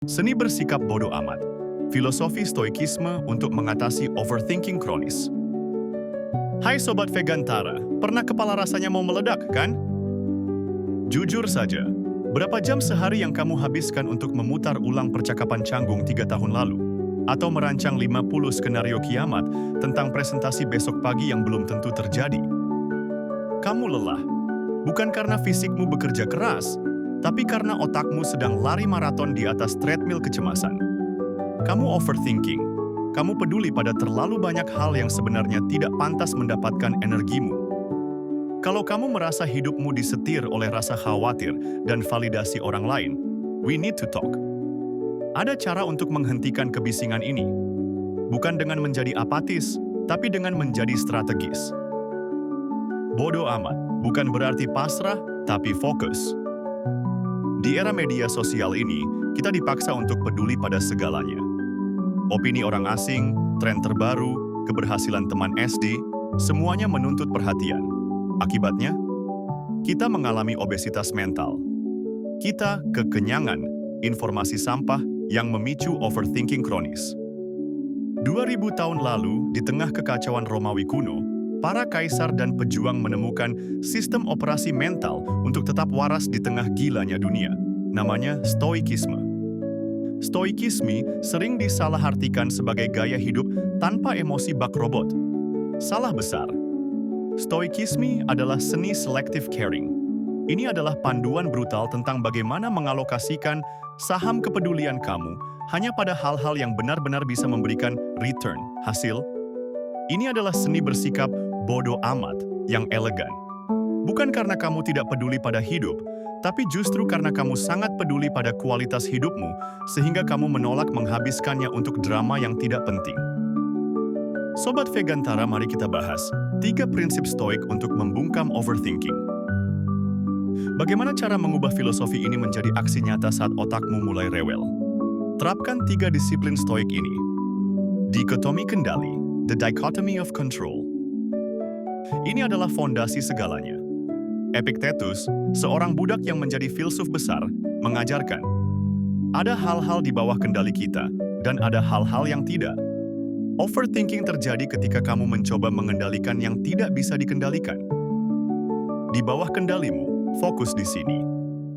Seni bersikap bodoh amat. Filosofi stoikisme untuk mengatasi overthinking kronis. Hai Sobat Vegantara, pernah kepala rasanya mau meledak, kan? Jujur saja, berapa jam sehari yang kamu habiskan untuk memutar ulang percakapan canggung 3 tahun lalu? Atau merancang 50 skenario kiamat tentang presentasi besok pagi yang belum tentu terjadi? Kamu lelah, bukan karena fisikmu bekerja keras, tapi karena otakmu sedang lari maraton di atas treadmill kecemasan. Kamu overthinking, kamu peduli pada terlalu banyak hal yang sebenarnya tidak pantas mendapatkan energimu. Kalau kamu merasa hidupmu disetir oleh rasa khawatir dan validasi orang lain, we need to talk. Ada cara untuk menghentikan kebisingan ini. Bukan dengan menjadi apatis, tapi dengan menjadi strategis. Bodoh amat bukan berarti pasrah, tapi fokus. Di era media sosial ini, kita dipaksa untuk peduli pada segalanya. Opini orang asing, tren terbaru, keberhasilan teman SD, semuanya menuntut perhatian. Akibatnya, kita mengalami obesitas mental. Kita kekenyangan informasi sampah yang memicu overthinking kronis. 2000 tahun lalu, di tengah kekacauan Romawi kuno, para kaisar dan pejuang menemukan sistem operasi mental untuk tetap waras di tengah gilanya dunia. Namanya stoikisme. Stoikisme sering disalahartikan sebagai gaya hidup tanpa emosi bak robot. Salah besar. Stoikisme adalah seni selective caring. Ini adalah panduan brutal tentang bagaimana mengalokasikan saham kepedulian kamu hanya pada hal-hal yang benar-benar bisa memberikan return, hasil. Ini adalah seni bersikap bodoh amat yang elegan. Bukan karena kamu tidak peduli pada hidup, tapi justru karena kamu sangat peduli pada kualitas hidupmu, sehingga kamu menolak menghabiskannya untuk drama yang tidak penting. Sobat Vegantara, mari kita bahas 3 prinsip stoik untuk membungkam overthinking. Bagaimana cara mengubah filosofi ini menjadi aksi nyata saat otakmu mulai rewel? Terapkan 3 disiplin stoik ini. Dikotomi kendali, the dichotomy of control. Ini adalah fondasi segalanya. Epictetus, seorang budak yang menjadi filsuf besar, mengajarkan, ada hal-hal di bawah kendali kita, dan ada hal-hal yang tidak. Overthinking terjadi ketika kamu mencoba mengendalikan yang tidak bisa dikendalikan. Di bawah kendalimu, fokus di sini.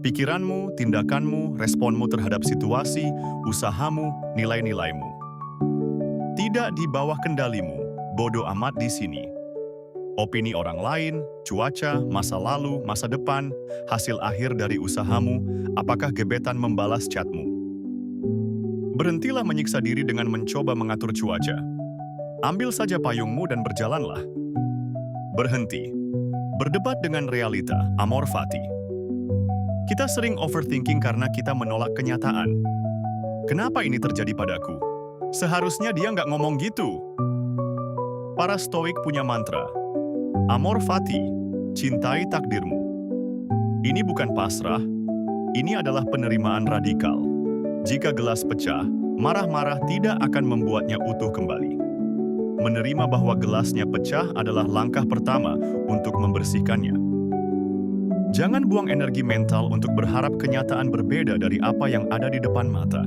Pikiranmu, tindakanmu, responmu terhadap situasi, usahamu, nilai-nilaimu. Tidak di bawah kendalimu, bodoh amat di sini. Opini orang lain, cuaca, masa lalu, masa depan, hasil akhir dari usahamu, apakah gebetan membalas chatmu. Berhentilah menyiksa diri dengan mencoba mengatur cuaca. Ambil saja payungmu dan berjalanlah. Berhenti. Berdebat dengan realita, amor fati. Kita sering overthinking karena kita menolak kenyataan. Kenapa ini terjadi padaku? Seharusnya dia nggak ngomong gitu. Para stoik punya mantra. Amor fati, cintai takdirmu. Ini bukan pasrah, ini adalah penerimaan radikal. Jika gelas pecah, marah-marah tidak akan membuatnya utuh kembali. Menerima bahwa gelasnya pecah adalah langkah pertama untuk membersihkannya. Jangan buang energi mental untuk berharap kenyataan berbeda dari apa yang ada di depan mata.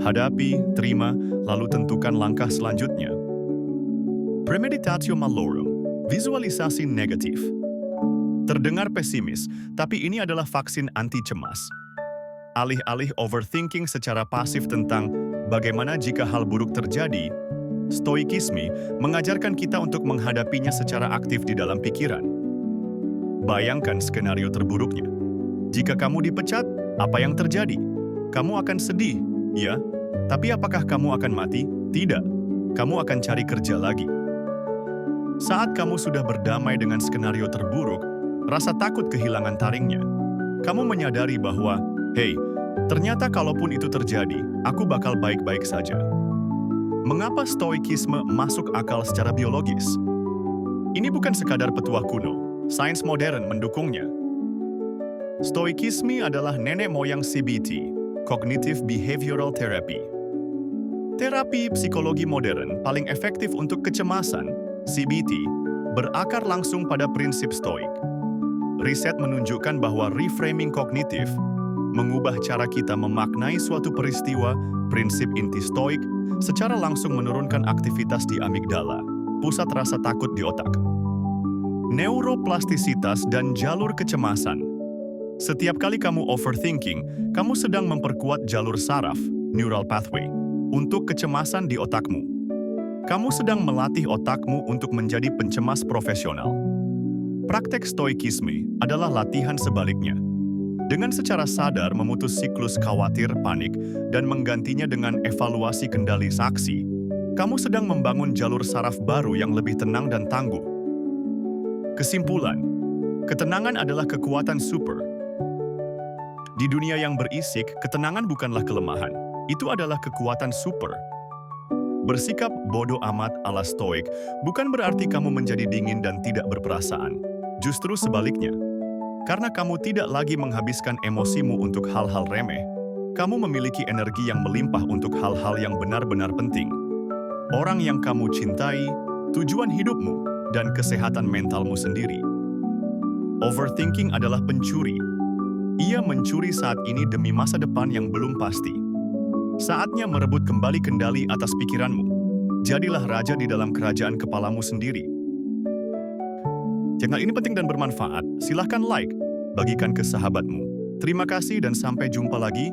Hadapi, terima, lalu tentukan langkah selanjutnya. Premeditatio malorum. Visualisasi negatif. Terdengar pesimis, tapi ini adalah vaksin anti cemas. Alih-alih overthinking secara pasif tentang bagaimana jika hal buruk terjadi, stoikisme mengajarkan kita untuk menghadapinya secara aktif di dalam pikiran. Bayangkan skenario terburuknya. Jika kamu dipecat, apa yang terjadi? Kamu akan sedih, ya? Tapi apakah kamu akan mati? Tidak. Kamu akan cari kerja lagi. Saat kamu sudah berdamai dengan skenario terburuk, rasa takut kehilangan taringnya. Kamu menyadari bahwa, hey, ternyata kalaupun itu terjadi, aku bakal baik-baik saja. Mengapa stoikisme masuk akal secara biologis? Ini bukan sekadar petuah kuno, sains modern mendukungnya. Stoikisme adalah nenek moyang CBT, Cognitive Behavioral Therapy. Terapi psikologi modern paling efektif untuk kecemasan, CBT, berakar langsung pada prinsip stoik. Riset menunjukkan bahwa reframing kognitif, mengubah cara kita memaknai suatu peristiwa. Prinsip inti stoik secara langsung menurunkan aktivitas di amigdala, pusat rasa takut di otak. Neuroplastisitas dan jalur kecemasan. Setiap kali kamu overthinking, kamu sedang memperkuat jalur saraf, neural pathway, untuk kecemasan di otakmu. Kamu sedang melatih otakmu untuk menjadi pencemas profesional. Praktek stoikisme adalah latihan sebaliknya. Dengan secara sadar memutus siklus khawatir, panik, dan menggantinya dengan evaluasi kendali saksi, kamu sedang membangun jalur saraf baru yang lebih tenang dan tangguh. Kesimpulan, ketenangan adalah kekuatan super. Di dunia yang berisik, ketenangan bukanlah kelemahan, itu adalah kekuatan super. Bersikap bodoh amat ala stoik bukan berarti kamu menjadi dingin dan tidak berperasaan. Justru sebaliknya. Karena kamu tidak lagi menghabiskan emosimu untuk hal-hal remeh, kamu memiliki energi yang melimpah untuk hal-hal yang benar-benar penting. Orang yang kamu cintai, tujuan hidupmu, dan kesehatan mentalmu sendiri. Overthinking adalah pencuri. Ia mencuri saat ini demi masa depan yang belum pasti. Saatnya merebut kembali kendali atas pikiranmu. Jadilah raja di dalam kerajaan kepalamu sendiri. Channel ini penting dan bermanfaat, silahkan like, bagikan ke sahabatmu. Terima kasih dan sampai jumpa lagi.